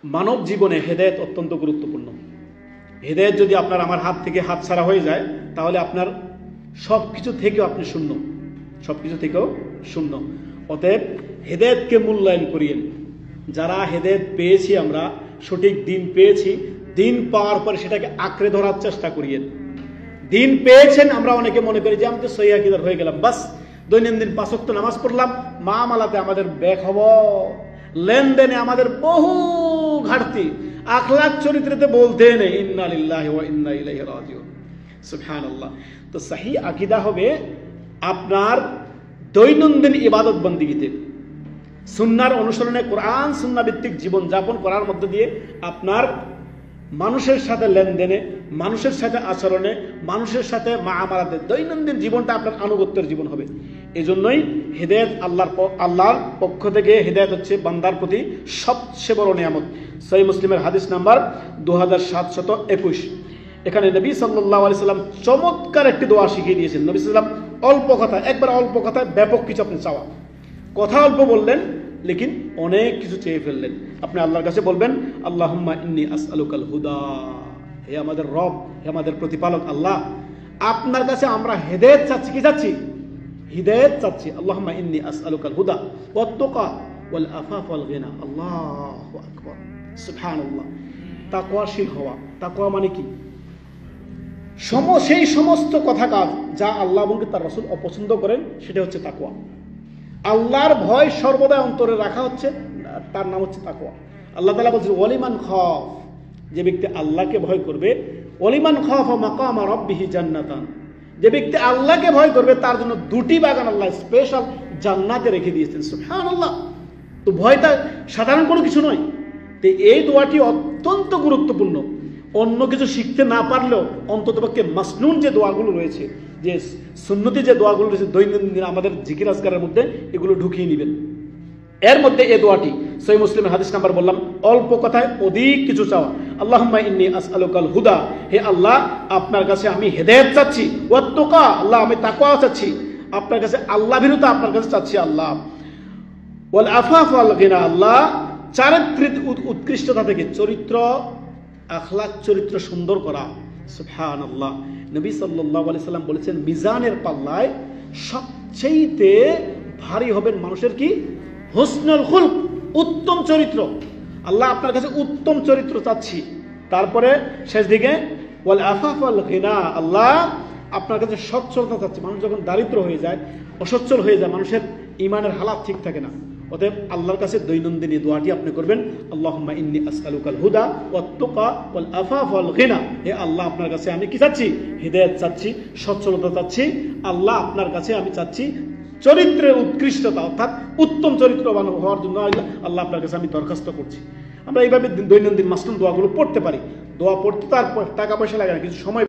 মানব জীবনে হেদায়েত অত্যন্ত গুরুত্বপূর্ণ। হেদায়েত যদি আপনার আমার হাত থেকে হাত ছাড়া হয়ে যায়, তাহলে আপনার সবকিছু থেকেও আপনি শূন্য, সবকিছু থেকেও শূন্য। অতএব হেদায়েতকে মূল্যায়ন করিয়েন। যারা হেদায়েত পেয়েছি, আমরা সঠিক দিন পেয়েছি, দিন পাওয়ার পরে সেটাকে আঁকড়ে ধরার চেষ্টা করিয়েন। দিন পেয়েছেন, আমরা অনেকে মনে করি যে আমি তো সহিহ আকীদার হয়ে গেলাম, বাস দৈনন্দিন 5 ওয়াক্ত নামাজ পড়লাম, মামলাতে আমাদের বেখবর, লেনদেনে আমাদের বহু ঘাটতি, আখলাক চরিত্রতে বলতে নেই ইন্না লিল্লাহি ওয়া ইন্না ইলাইহি রাজিউন। সুবহানাল্লাহ। তো সহিহ আকীদা হবে আপনার দৈনন্দিন ইবাদত বন্দেগীতে সুন্নাহর অনুসরণে কোরআন সুন্নাহ ভিত্তিক জীবন যাপন করার মধ্য দিয়ে আপনার মানুষের সাথে লেনদেনে, মানুষের সাথে আচরণে, মানুষের সাথে মাআমালাতে দৈনন্দিন জীবনটা আপনার আনুগত্যের জীবন হবে। এজন্যই হেদায়েত আল্লাহর পক্ষ থেকে হেদায়েত হচ্ছে বান্দার প্রতি সবচেয়ে বড় নিয়ামত। সহিহ মুসলিমের হাদিস নাম্বার 2721। এখানে নবী সাল্লাল্লাহু আলাইহি সাল্লাম চমৎকার একটি দোয়া শিখিয়ে দিয়েছেন। নবী সাল্লাল্লাহু আলাইহি সাল্লাম অল্প কথা, একবার অল্প কথায় ব্যাপক কিছু আপনি চাওয়া, কথা অল্প বললেন লেকিন অনেক কিছু চেয়ে ফেললেন। আপনি আল্লাহর কাছে বলবেন আল্লাহুম্মা ইন্নী আসআলুকাল হুদা, হে আমাদের রব, হে আমাদের প্রতিপালক আল্লাহ, আপনার কাছে আমরা হেদায়েত চাচ্ছি। কি চাচ্ছি? হিদায়াত চাচ্ছি। আল্লাহুম্মা ইন্নী আসআলুকাল হুদা ওয়াত তুকা ওয়াল আফাফ ওয়াল গিনা। আল্লাহু আকবার, সুবহানাল্লাহ। তাকওয়াশীল হওয়া, তাকওয়া মানে কি? সেই সমস্ত কথা কাজ যা আল্লাহ এবং তার রাসূল অপছন্দ করেন, সেটা হচ্ছে তাকওয়া। আল্লাহর ভয় সর্বদা অন্তরে রাখা হচ্ছে, তার নাম হচ্ছে তাকওয়া। আল্লাহ তাআলা বলছেন ওয়ালিমান খাফ, যে ব্যক্তি আল্লাহকে ভয় করবে, ওয়ালিমান খাফা মাকামা রাব্বিহি জান্নাতান, যে ব্যক্তি আল্লাহকে ভয় করবে তার জন্য 2টি বাগান আল্লাহ স্পেশাল জান্নাতে রেখে দিয়েছেন। সুবহানাল্লাহ। তো ভয়টা সাধারণ কোনো কিছু নয়। তো এই দোয়াটি অত্যন্ত গুরুত্বপূর্ণ। অন্য কিছু শিখতে না পারলেও অন্ততপক্ষে মাসনুন যে দোয়াগুলো রয়েছে, যে সুন্নতি যে দোয়াগুলো রয়েছে দৈনন্দিন আমাদের জিকির আজকারের মধ্যে, এগুলো ঢুকিয়ে নেবেন। এর মধ্যে এই দোয়াটি সহিহ মুসলিমের হাদিস নাম্বার বললাম, অল্প কথায় অধিক কিছু চাওয়া। আল্লাহুম্মা ইন্নী আসআলুকাল হুদা, হে আল্লাহ আপনার কাছে আমি হেদায়েত চাচ্ছি, ওয়াত তুকা, আল্লাহ আমি তাকওয়া চাচ্ছি আপনার কাছে, আল্লাহ ভীরুতা আপনার কাছে চাচ্ছি আল্লাহ, ওয়াল আফাফ ওয়াল গিনা, আল্লাহ চারিত্রিক উৎকৃষ্টতা থেকে, চরিত্র আখলাক চরিত্র সুন্দর করা। সুবহানাল্লাহ। নবী সাল্লাল্লাহু আলাইহি সাল্লাম বলেছেন মিজানের পাল্লায় সবচেয়ে ভারী হবেন মানুষের কি? হুসনুল খুলক, উত্তম চরিত্র। আল্লাহ আপনার কাছে উত্তম চরিত্র চাচ্ছি। তারপরে শেষ দিকে ওয়াল আফাফ ওয়াল গিনা, আল্লাহ আপনার কাছে সচ্ছলতা চাচ্ছি। মানুষ যখন দারিদ্র হয়ে যায়, অসচ্ছল হয়ে যায়, মানুষের ঈমানের হালাত ঠিক থাকে না। অতএব আল্লাহর কাছে দৈনন্দিন এই দোয়াটি আপনি করবেন, আল্লাহুম্মা ইন্নী আসআলুকাল হুদা ওয়াত তুকা ওয়াল আফাফ ওয়াল গিনা, হে আল্লাহ আপনার কাছে আমি কি চাচ্ছি? হিদায়াত চাচ্ছি, সচ্ছলতা চাচ্ছি। আল্লাহ আপনার কাছে আমি চাচ্ছি চরিত্রের উৎকৃষ্টতা, অর্থাৎ উত্তম চরিত্রবান হওয়ার জন্য আল্লাহ আপনার কাছে আমি দরখাস্ত করছি। আমরা এইভাবে দৈনন্দিন মাসনুন দোয়াগুলো পড়তে পারি। দোয়া পড়তে তার টাকা পয়সা লাগে না, কিছু সময়